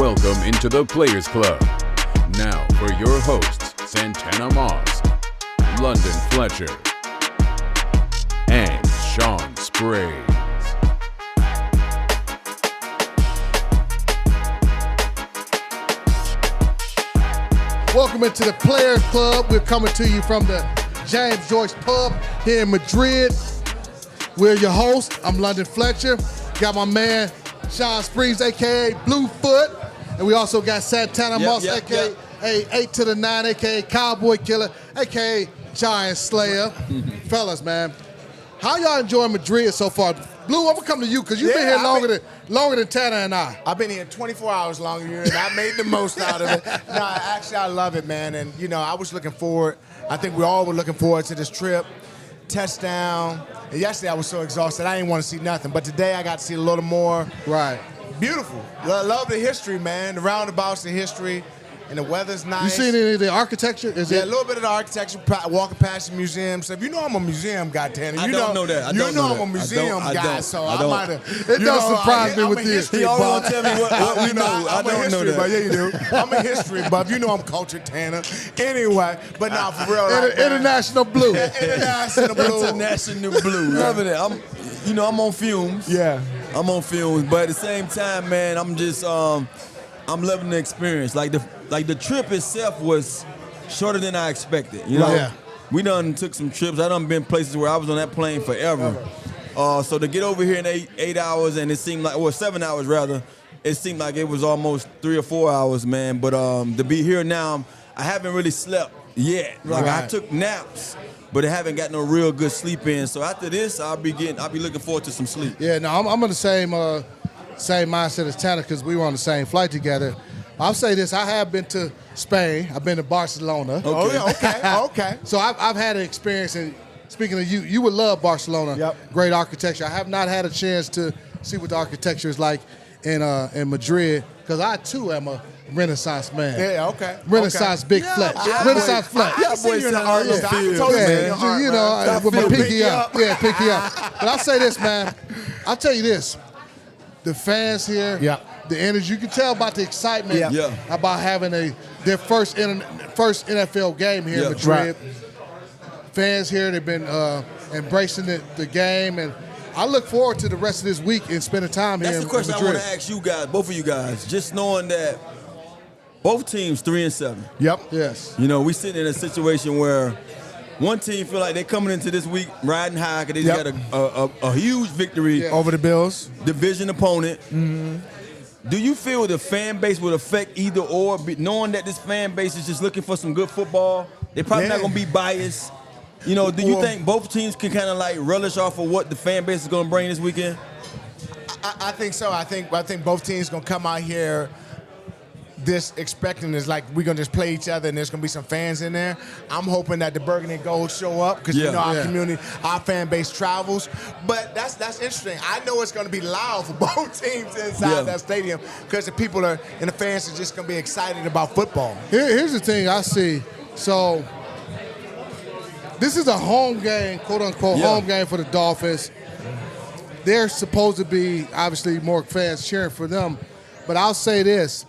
Welcome into the Players Club. Now for your hosts, Santana Moss, London Fletcher, and Sean Sprague. Welcome into the Players Club. We're coming to you from the James Joyce Pub here in Madrid. We're your hosts. I'm London Fletcher. Got my man Sean Springs, a.k.a. Bluefoot. And we also got Santana Moss, a.k.a. 8 to the 9, a.k.a. Cowboy Killer, a.k.a. Giant Slayer. Fellas, man, how y'all enjoying Madrid so far? Blue, I'm going to come to you because you've been here longer than Tanner and I. I've been here 24 hours longer here, and I made the most out of it. No, actually, I love it, man. And, you know, I was looking forward. I think we all were looking forward to this trip. Touchdown. And yesterday, I was so exhausted, I didn't want to see nothing. But today, I got to see a little more. Right. Beautiful. Love the history, man. The roundabouts, the history. And the weather's nice. You seen any of the architecture? A little bit of the architecture, walking past the museum stuff. You know I'm a museum guy, Tanner. I don't know that. You know I'm a museum guy, so I might have. It don't surprise me with this. He always want to tell me what we know. I don't know that. But yeah, you do. I'm a history buff. You know I'm cultured, Tanner. Anyway, but now for real. International Blue. International Blue. International Blue. Loving it. I'm on fumes. Yeah. I'm on fumes, but at the same time, man, I'm just I'm loving the experience. Like the trip itself was shorter than I expected. You know, Yeah. We done took some trips. I done been places where I was on that plane forever. So to get over here in 8 hours, and it seemed like, well, 7 hours rather, it seemed like it was almost 3 or 4 hours, man. But to be here now, I haven't really slept yet. Like I took naps, but I haven't got no real good sleep in. So after this, I'll be looking forward to some sleep. Yeah, no, I'm on the same mindset as Tanner because we were on the same flight together. I'll say this: I have been to Spain. I've been to Barcelona. Okay. Oh, yeah, okay. So I've had an experience. And speaking of you would love Barcelona. Yep. Great architecture. I have not had a chance to see what the architecture is like in Madrid because I too am a Renaissance man. Yeah, okay. Renaissance Big Fletch. Renaissance Fletch. I see you in the art Yeah. field. With my pinky up. Yeah, pinky up. But I'll say this, man. I'll tell you this. The fans here, the energy, you can tell about the excitement about having their first NFL game here in Madrid. Right. Fans here, they've been embracing the game, and I look forward to the rest of this week and spending time here in Madrid. That's the question I want to ask you guys, both of you guys, just knowing that both teams 3-7. Yep. Yes. You know, we sitting in a situation where one team feel like they're coming into this week riding high because they just got a huge victory Over the Bills. division opponent. Mm-hmm. Do you feel the fan base would affect either or, knowing that this fan base is just looking for some good football? They're probably not going to be biased. You know, do you think both teams can kind of like relish off of what the fan base is going to bring this weekend? I think so. I think both teams going to come out here this expecting is like we're going to just play each other and there's going to be some fans in there. I'm hoping that the Burgundy and Gold show up because you know our community, our fan base travels. But that's interesting. I know it's going to be loud for both teams inside that stadium because the people and the fans are just going to be excited about football. Here's the thing I see. So this is a home game, quote unquote, home game for the Dolphins. There's supposed to be obviously more fans cheering for them. But I'll say this.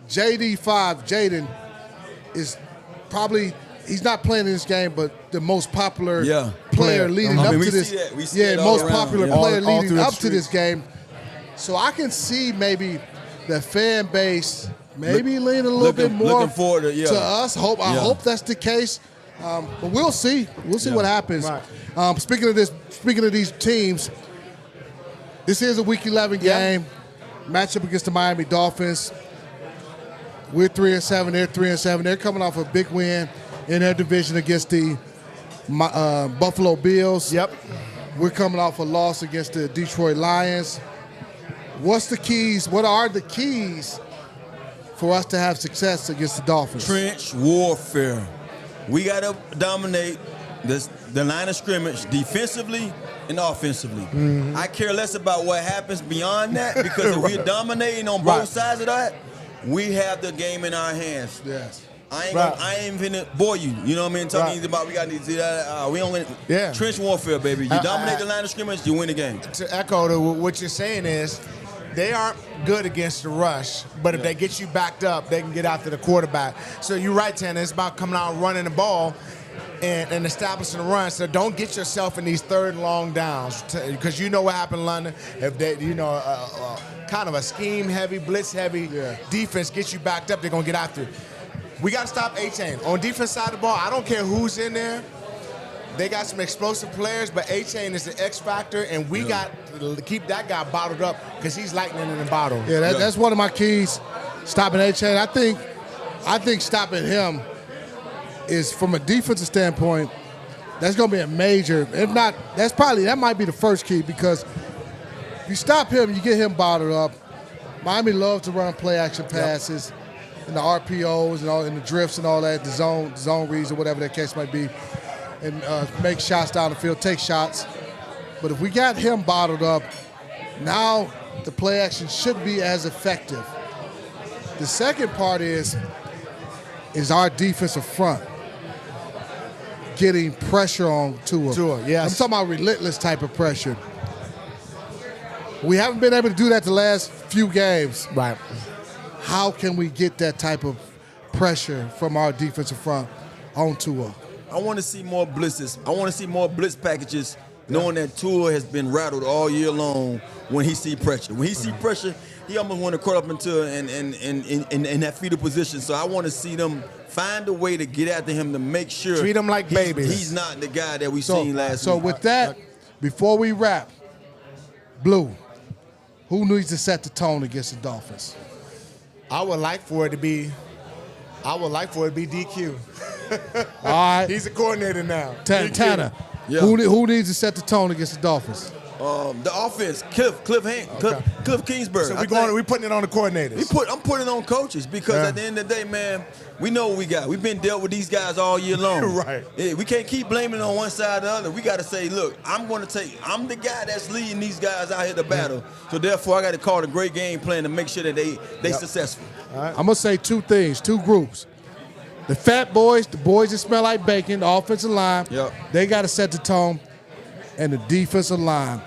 Jaden is probably, he's not playing in this game, but the most popular player leading up to this. Most popular player leading up to this game. So I can see maybe the fan base maybe leaning a little bit more to us. I hope that's the case. But we'll see. We'll see what happens. Right. Speaking of these teams, this is a Week 11 game. Matchup against the Miami Dolphins. We're 3-7. They're 3-7. They're coming off a big win in their division against the Buffalo Bills. Yep. We're coming off a loss against the Detroit Lions. What's the keys? What are the keys for us to have success against the Dolphins? Trench warfare. We got to dominate the line of scrimmage defensively and offensively. Mm-hmm. I care less about what happens beyond that because if we're dominating on both sides of that, we have the game in our hands. Yes. I ain't finna bore you. You know what I mean? Talking about we got to do that. We only trench warfare, baby. You dominate the line of scrimmage, you win the game. To echo what you're saying is, they aren't good against the rush, but if they get you backed up, they can get after the quarterback. So you're right, Tanner. It's about coming out and running the ball and establishing the run. So don't get yourself in these third and long downs, because you know what happened in London. If they, kind of a scheme-heavy, blitz-heavy defense gets you backed up, they're going to get after you. We got to stop A-Chain. On defense side of the ball, I don't care who's in there. They got some explosive players, but A-Chain is the X factor, and we got to keep that guy bottled up because he's lightning in the bottle. Yeah, that's one of my keys, stopping A-Chain. I think stopping him is, from a defensive standpoint, that's going to be a major. If not, that might be the first key, because if you stop him, you get him bottled up. Miami loves to run play-action passes and the RPOs and all, and the drifts and all that, the zone reads or whatever that case might be, and make shots down the field, take shots. But if we got him bottled up, now the play action should be as effective. The second part is our defensive front getting pressure on Tua. Yes. I'm talking about relentless type of pressure. We haven't been able to do that the last few games. Right. How can we get that type of pressure from our defensive front on Tua? I want to see more blitzes. I want to see more blitz packages, knowing that Tua has been rattled all year long when he see pressure. When he see pressure, he almost want to crawl up into in that fetal position. So I want to see them find a way to get after him to make sure. Treat him like babies. He's not the guy that we seen last week. So with that, before we wrap, Blue, who needs to set the tone against the Dolphins? I would like for it to be DQ. All right. He's a coordinator now. Tanner, who needs to set the tone against the Dolphins? The offense, Cliff Kingsbury. So we're putting it on the coordinators. I'm putting it on coaches, because at the end of the day, man, we know what we got. We've been dealt with these guys all year long. Right. Yeah, we can't keep blaming on one side or the other. We got to say, look, I'm the guy that's leading these guys out here to battle. So therefore, I got to call a great game plan to make sure that they successful. All right. I'm gonna say two things, two groups. The fat boys, the boys that smell like bacon, the offensive line, they got to set the tone, and the defensive line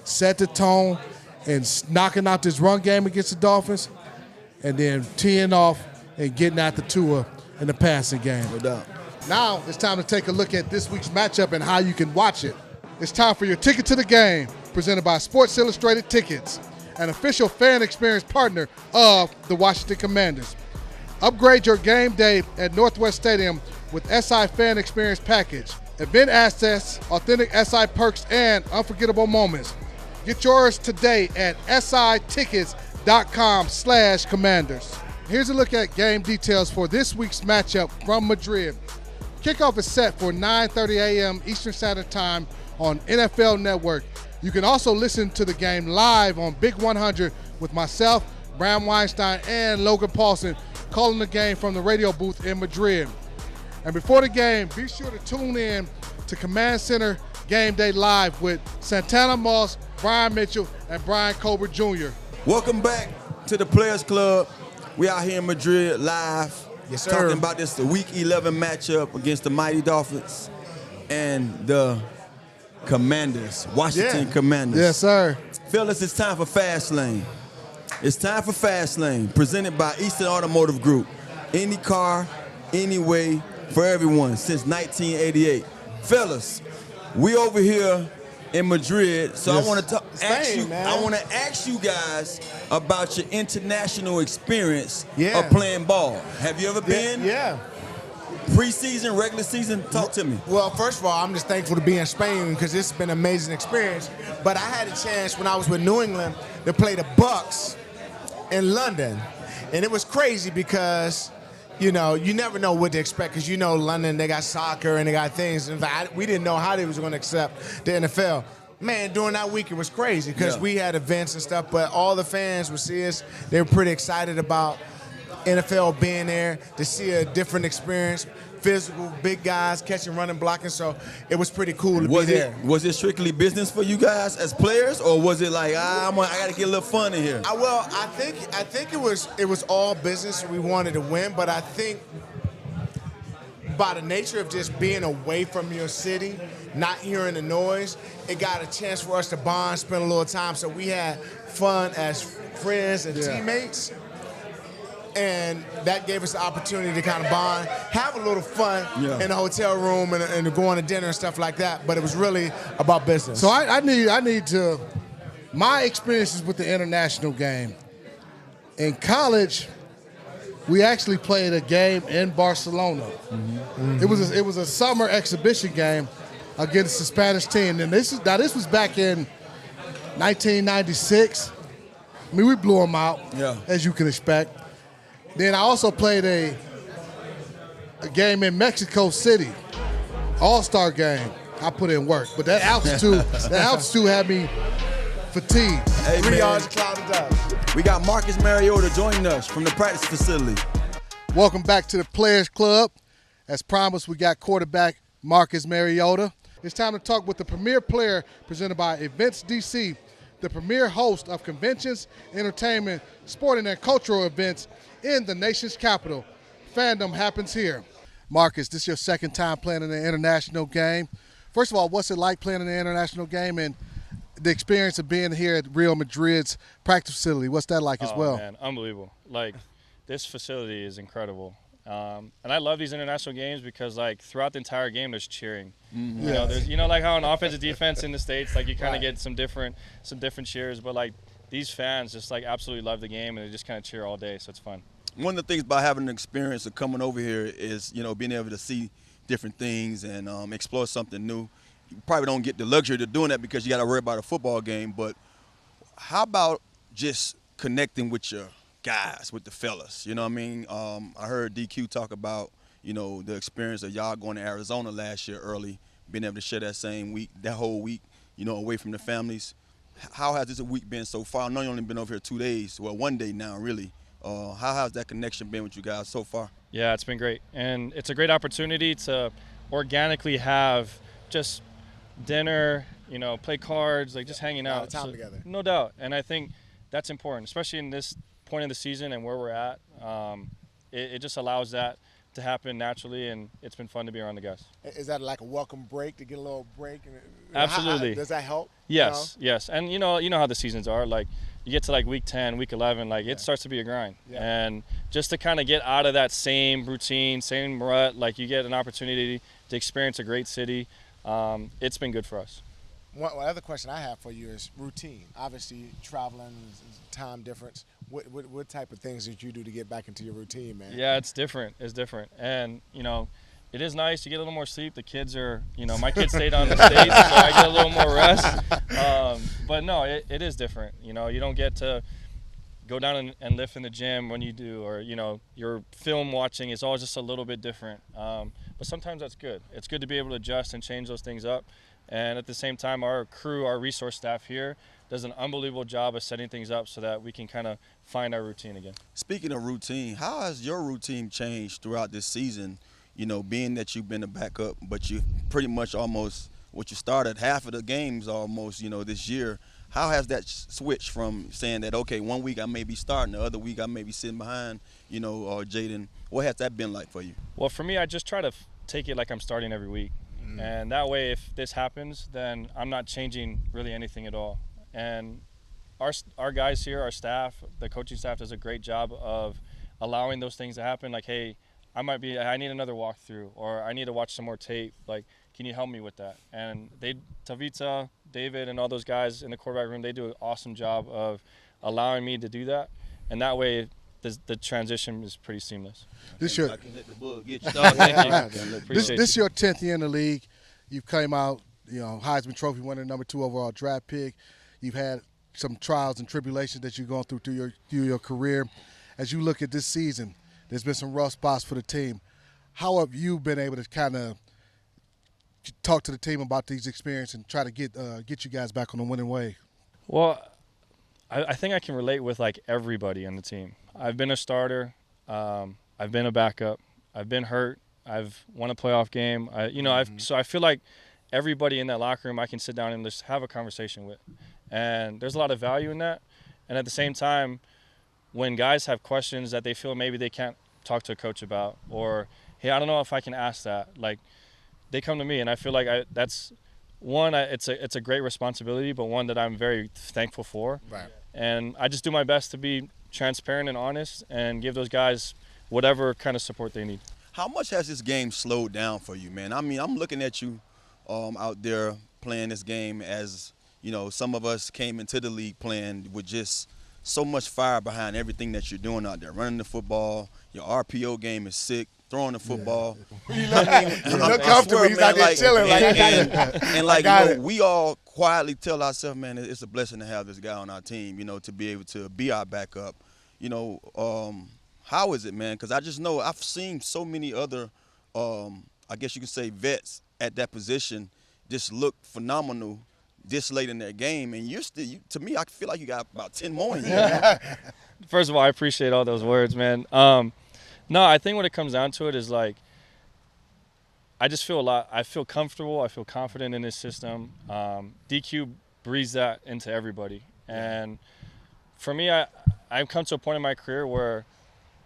set the tone and knocking out this run game against the Dolphins, and then teeing off and getting out the Tua in the passing game. No doubt. Now it's time to take a look at this week's matchup and how you can watch it. It's time for your ticket to the game, presented by Sports Illustrated Tickets, an official fan experience partner of the Washington Commanders. Upgrade your game day at Northwest Stadium with SI Fan Experience Package. Event access, authentic SI perks, and unforgettable moments. Get yours today at sitickets.com/commanders. Here's a look at game details for this week's matchup from Madrid. Kickoff is set for 9:30 a.m. Eastern Standard Time on NFL Network. You can also listen to the game live on Big 100 with myself, Bram Weinstein, and Logan Paulson calling the game from the radio booth in Madrid. And before the game, be sure to tune in to Command Center Game Day Live with Santana Moss, Brian Mitchell, and Brian Colbert Jr. Welcome back to the Players Club. We out here in Madrid live. Yes, sir. Talking about the Week 11 matchup against the mighty Dolphins and the Commanders, Washington Commanders. Yes, sir. Fellas, it's time for Fast Lane. It's time for Fast Lane, presented by Eastern Automotive Group. Any car, any way, for everyone, since 1988. Fellas, we over here in Madrid, so Yes. I want to man. I want to ask you guys about your international experience Yeah. of playing ball. Have you ever been? Yeah. Preseason, regular season? Talk to me. Well, first of all, I'm just thankful to be in Spain because it's been an amazing experience. But I had a chance when I was with New England to play the Bucks in London. And it was crazy because, you never know what to expect because, London, they got soccer and they got things. In fact, we didn't know how they was going to accept the NFL. Man, during that week, it was crazy because we had events and stuff, but all the fans would see us. They were pretty excited about NFL being there to see a different experience. Physical, big guys catching, running, blocking. So it was pretty cool to be there. Was it strictly business for you guys as players, or was it like I got to get a little fun in here? I think it was all business. We wanted to win, but I think by the nature of just being away from your city, not hearing the noise, it got a chance for us to bond, spend a little time. So we had fun as friends and teammates. And that gave us the opportunity to kind of bond, have a little fun in the hotel room and go on to dinner and stuff like that. But it was really about business. So I need to, my experiences with the international game. In college, we actually played a game in Barcelona. Mm-hmm. It was a summer exhibition game against the Spanish team. And this was back in 1996. I mean, we blew them out, as you can expect. Then I also played a game in Mexico City, all-star game. I put in work, but that altitude had me fatigued. Hey, 3 yards of cloud of dust. We got Marcus Mariota joining us from the practice facility. Welcome back to the Players Club. As promised, we got quarterback Marcus Mariota. It's time to talk with the premier player presented by Events DC, the premier host of conventions, entertainment, sporting, and cultural events in the nation's capital. Fandom happens here. Marcus, this is your second time playing in the international game. First of all, what's it like playing in the international game and the experience of being here at Real Madrid's practice facility? What's that like as well? Oh, man, unbelievable. Like, this facility is incredible. And I love these international games because, like, throughout the entire game, there's cheering. Mm-hmm. You know, there's, like how on offense and defense in the States, like, you kind of get some different cheers, but, like, these fans just, like, absolutely love the game, and they just kind of cheer all day, so it's fun. One of the things about having an experience of coming over here is, being able to see different things and explore something new. You probably don't get the luxury of doing that because you got to worry about a football game, but how about just connecting with your guys, with the fellas? You know what I mean? I heard DQ talk about, the experience of y'all going to Arizona last year early, being able to share that whole week, away from the families. How has this week been so far? I know you only been over here 2 days, well, 1 day now, really. How has that connection been with you guys so far? Yeah, it's been great. And it's a great opportunity to organically have just dinner, play cards, like just hanging out. A lot of time together. No doubt. And I think that's important, especially in this point of the season and where we're at. It just allows that to happen naturally, and it's been fun to be around the guys. Is that like a welcome break, to get a little break? Absolutely. Does that help? Yes, yes. And you know how the seasons are. Like, you get to like week 10, week 11, like it starts to be a grind. Yeah. And just to kind of get out of that same routine, same rut, like you get an opportunity to experience a great city. It's been good for us. One other question I have for you is routine. Obviously, traveling, time difference. What type of things did you do to get back into your routine, man? Yeah, it's different. It's different. And, it is nice. You get a little more sleep. The kids are, my kids stayed on the States, so I get a little more rest. But no, it is different. You don't get to go down and lift in the gym when you do, or, your film watching is always just a little bit different. But sometimes that's good. It's good to be able to adjust and change those things up. And at the same time, our crew, our resource staff here does an unbelievable job of setting things up so that we can kind of find our routine again. Speaking of routine, how has your routine changed throughout this season? Being that you've been a backup, but you pretty much almost, what you started half of the games almost, this year. How has that switched from saying that, okay, 1 week I may be starting, the other week I may be sitting behind, or Jaden? What has that been like for you? Well, for me, I just try to take it like I'm starting every week. Mm-hmm. And that way, if this happens, then I'm not changing really anything at all. And our guys here, our staff, the coaching staff does a great job of allowing those things to happen. Like, hey, I need another walkthrough, or I need to watch some more tape. Like, can you help me with that? And Tavita, David, and all those guys in the quarterback room, they do an awesome job of allowing me to do that. And that way, the transition is pretty seamless. This is your 10th year in the league. You've came out, Heisman Trophy winner, number 2 overall draft pick. You've had some trials and tribulations that you've gone through your career. As you look at this season, there's been some rough spots for the team. How have you been able to kind of talk to the team about these experiences and try to get you guys back on the winning way? Well, I think I can relate with like everybody on the team. I've been a starter. I've been a backup. I've been hurt. I've won a playoff game. So I feel like everybody in that locker room I can sit down and just have a conversation with. And there's a lot of value in that. And at the same time, when guys have questions that they feel maybe they can't talk to a coach about, or, hey, I don't know if I can ask that, like, they come to me, and I feel like that's one, it's a great responsibility, but one that I'm very thankful for. Right. And I just do my best to be transparent and honest and give those guys whatever kind of support they need. How much has this game slowed down for you, man? I mean, I'm looking at you out there playing this game as, you know, some of us came into the league playing with just so much fire behind everything that you're doing out there. Running the football, your RPO game is sick, throwing the football. You look comfortable. He's out there chilling. We all quietly tell ourselves, man, it's a blessing to have this guy on our team, you know, to be able to be our backup. You know, how is it, man? Because I just know I've seen so many other, I guess you could say, vets at that position just look phenomenal this late in their game, and to me, I feel like you got about 10 more in you. First of all, I appreciate all those words, man. No, I think when it comes down to it is like, I just feel I feel comfortable, I feel confident in this system. DQ breathes that into everybody. And for me, I've come to a point in my career where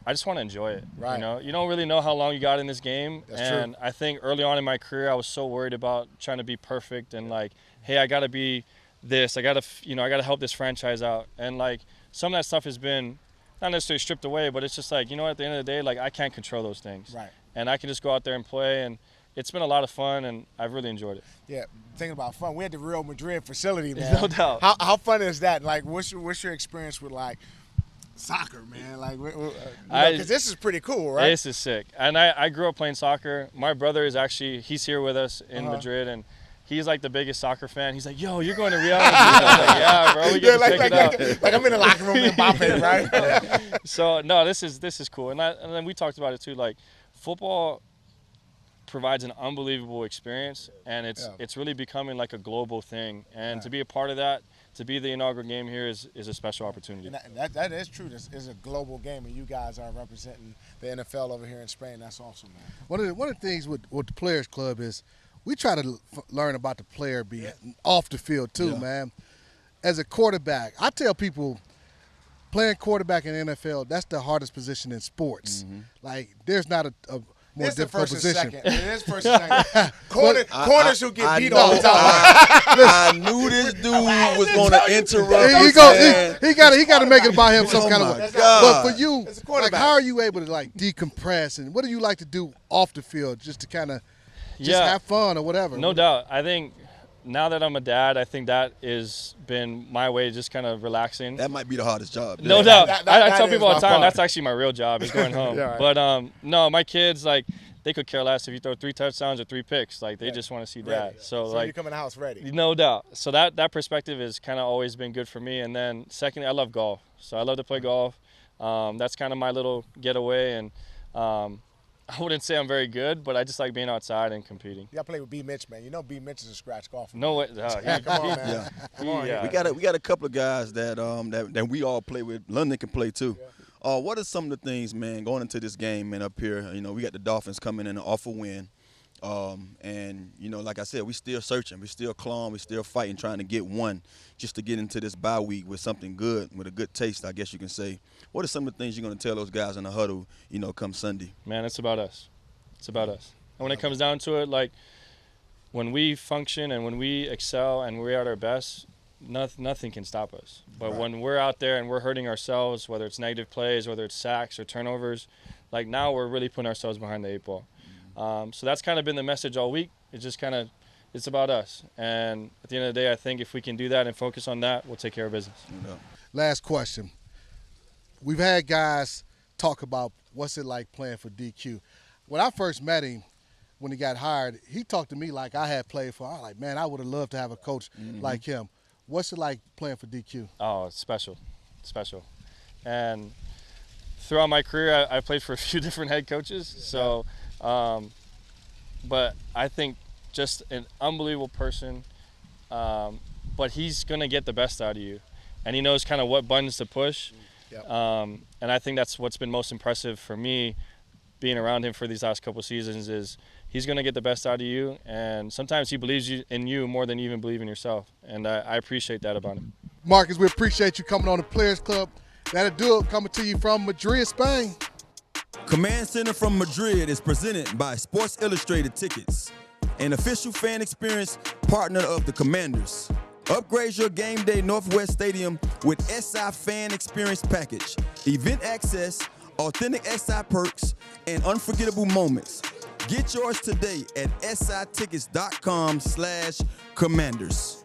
I just want to enjoy it. Right. You know, you don't really know how long you got in this game. That's true. I think early on in my career, I was so worried about trying to be perfect and like, hey, I got to be this. I got to help this franchise out. And like some of that stuff has been not necessarily stripped away, but it's just like, you know, at the end of the day, like I can't control those things. Right. And I can just go out there and play, and it's been a lot of fun, and I've really enjoyed it. Yeah, thinking about fun, we had the Real Madrid facility, man. No doubt. How fun is that? Like, what's your experience with like soccer, man? Like, because this is pretty cool, right? This is sick. And I grew up playing soccer. My brother is he's here with us in Madrid, and he's like the biggest soccer fan. He's like, yo, you're going to Real Madrid? I was like, yeah, bro, we get to check it out. Like I'm in the locker room with Mbappe, right? So, no, this is cool. And then we talked about it too. Like, football provides an unbelievable experience, and it's really becoming like a global thing. And to be a part of that, to be the inaugural game here is a special opportunity. And that is true. This is a global game, and you guys are representing the NFL over here in Spain. That's awesome, man. One of the things with the Players Club is we try to learn about the player off the field too, man. As a quarterback, I tell people playing quarterback in the NFL, that's the hardest position in sports. Mm-hmm. Like, there's not a more difficult position. It is first and second. Corners who get beat all the time. I knew this dude was going to interrupt. He got to make it about him some kind of way. God. But for you, like, how are you able to like decompress, and what do you like to do off the field just to kind of have fun or whatever? No doubt. I think now that I'm a dad, I think that has been my way of just kind of relaxing. That might be the hardest job. No doubt. I tell people all the time, that's actually my real job, is going home. Right. But no, my kids, like, they could care less if you throw 3 touchdowns or 3 picks. Like, they just want to see dad. So like, you come in the house ready. No doubt. So that perspective has kind of always been good for me. And then secondly, I love golf. So I love to play golf. That's kind of my little getaway. And I wouldn't say I'm very good, but I just like being outside and competing. Y'all play with B. Mitch, man. You know B. Mitch is a scratch golfer. No way. Come on, man. Come on. Yeah. We got a couple of guys that we all play with. London can play too. Yeah. What are some of the things, man, going into this game, man, up here? You know, we got the Dolphins coming in an awful win. And, you know, like I said, we still searching. We still clawing. We still fighting, trying to get one just to get into this bye week with something good, with a good taste, I guess you can say. What are some of the things you're going to tell those guys in the huddle, you know, come Sunday? Man, it's about us. It's about us. And when it comes down to it, like, when we function and when we excel and we're at our best, nothing can stop us. But when we're out there and we're hurting ourselves, whether it's negative plays, whether it's sacks or turnovers, like, now we're really putting ourselves behind the 8 ball. So that's kind of been the message all week. It's just kind of, it's about us. And at the end of the day, I think if we can do that and focus on that, we'll take care of business. Last question. We've had guys talk about what's it like playing for DQ. When I first met him, when he got hired, he talked to me like I had played for. I was like, man, I would have loved to have a coach like him. What's it like playing for DQ? Oh, it's special. It's special. And throughout my career, I played for a few different head coaches. So, but I think just an unbelievable person. But he's going to get the best out of you. And he knows kind of what buttons to push. And I think that's what's been most impressive for me being around him for these last couple seasons is he's going to get the best out of you. And sometimes he believes in you more than you even believe in yourself. And I appreciate that about him. Marcus, we appreciate you coming on the Players Club. That'll do it. Coming to you from Madrid, Spain. Command Center from Madrid is presented by Sports Illustrated Tickets. an official fan experience partner of the Commanders. Upgrade your game day Northwest Stadium with SI Fan Experience Package. Event access, authentic SI perks, and unforgettable moments. Get yours today at sitickets.com/commanders.